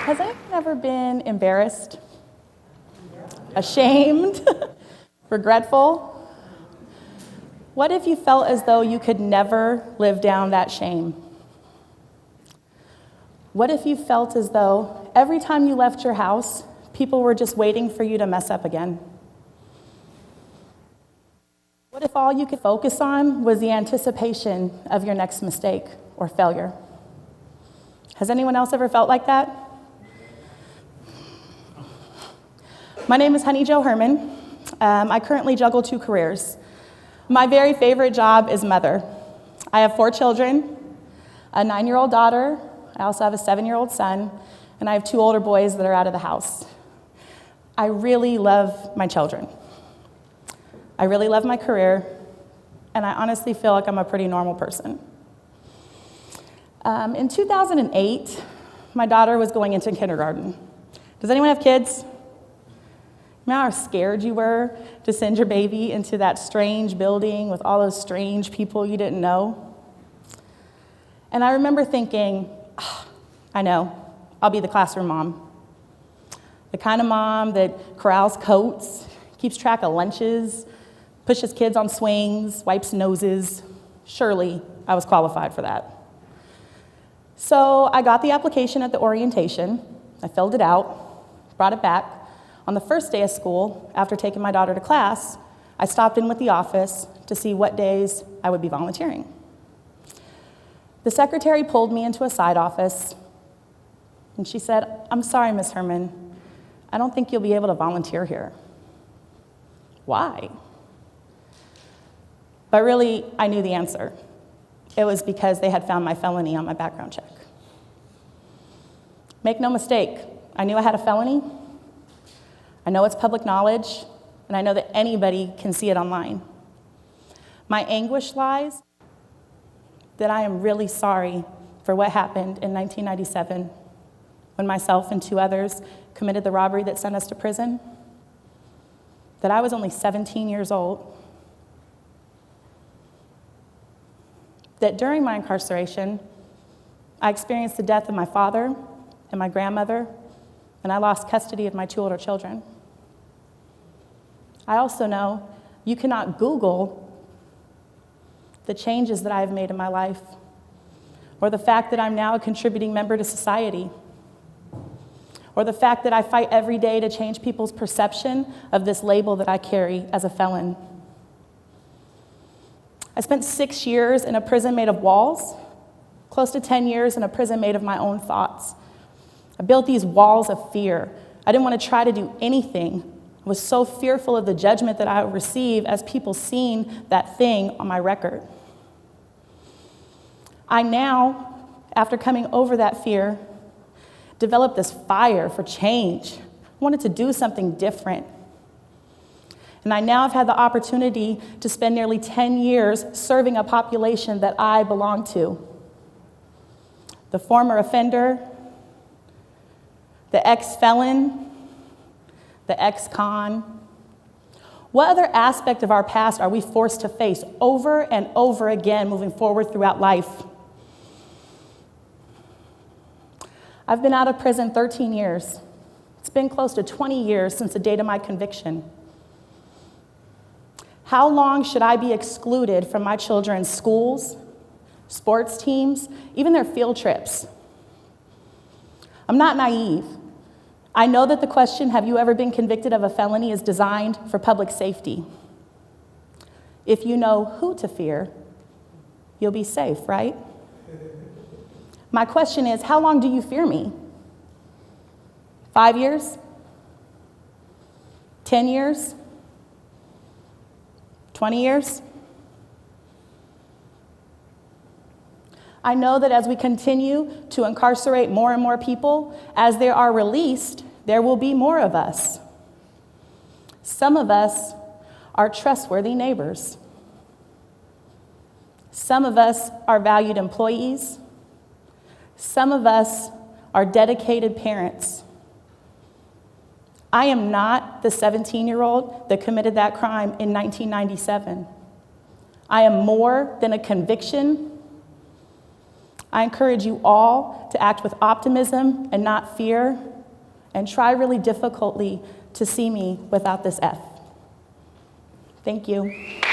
Has anyone ever been embarrassed, ashamed, regretful? What if you felt as though you could never live down that shame? What if you felt as though every time you left your house, people were just waiting for you to mess up again? What if all you could focus on was the anticipation of your next mistake or failure? Has anyone else ever felt like that? My name is Honey Jo Herman. I currently juggle 2 careers. My very favorite job is mother. I have 4 children, a 9-year-old daughter, I also have a 7-year-old son, and I have 2 older boys that are out of the house. I really love my children. I really love my career, and I honestly feel like I'm a pretty normal person. In 2008, my daughter was going into kindergarten. Does anyone have kids? Remember how scared you were to send your baby into that strange building with all those strange people you didn't know? And I remember thinking, I know, I'll be the classroom mom. The kind of mom that corrals coats, keeps track of lunches, pushes kids on swings, wipes noses. Surely I was qualified for that. So I got the application at the orientation. I filled it out, brought it back. On the first day of school, after taking my daughter to class, I stopped in with the office to see what days I would be volunteering. The secretary pulled me into a side office, and she said, "I'm sorry, Miss Herman, I don't think you'll be able to volunteer here." Why? But really, I knew the answer. It was because they had found my felony on my background check. Make no mistake, I knew I had a felony. I know it's public knowledge, and I know that anybody can see it online. My anguish lies that I am really sorry for what happened in 1997 when myself and 2 others committed the robbery that sent us to prison, that I was only 17 years old, that during my incarceration, I experienced the death of my father and my grandmother, and I lost custody of my 2 older children. I also know you cannot Google the changes that I have made in my life, or the fact that I'm now a contributing member to society, or the fact that I fight every day to change people's perception of this label that I carry as a felon. I spent 6 years in a prison made of walls, close to 10 years in a prison made of my own thoughts. I built these walls of fear. I didn't want to try to do anything. I was so fearful of the judgment that I would receive as people seen that thing on my record. I now, after coming over that fear, developed this fire for change. I wanted to do something different. And I now have had the opportunity to spend nearly 10 years serving a population that I belong to. The former offender, the ex-felon, the ex-con. What other aspect of our past are we forced to face over and over again moving forward throughout life? I've been out of prison 13 years. It's been close to 20 years since the date of my conviction. How long should I be excluded from my children's schools, sports teams, even their field trips? I'm not naive. I know that the question, "Have you ever been convicted of a felony?" is designed for public safety. If you know who to fear, you'll be safe, right? My question is, how long do you fear me? 5 years? 10 years? 20 years? I know that as we continue to incarcerate more and more people, as they are released, there will be more of us. Some of us are trustworthy neighbors. Some of us are valued employees. Some of us are dedicated parents. I am not the 17-year-old that committed that crime in 1997. I am more than a conviction. I encourage you all to act with optimism and not fear, and try really difficultly to see me without this F. Thank you.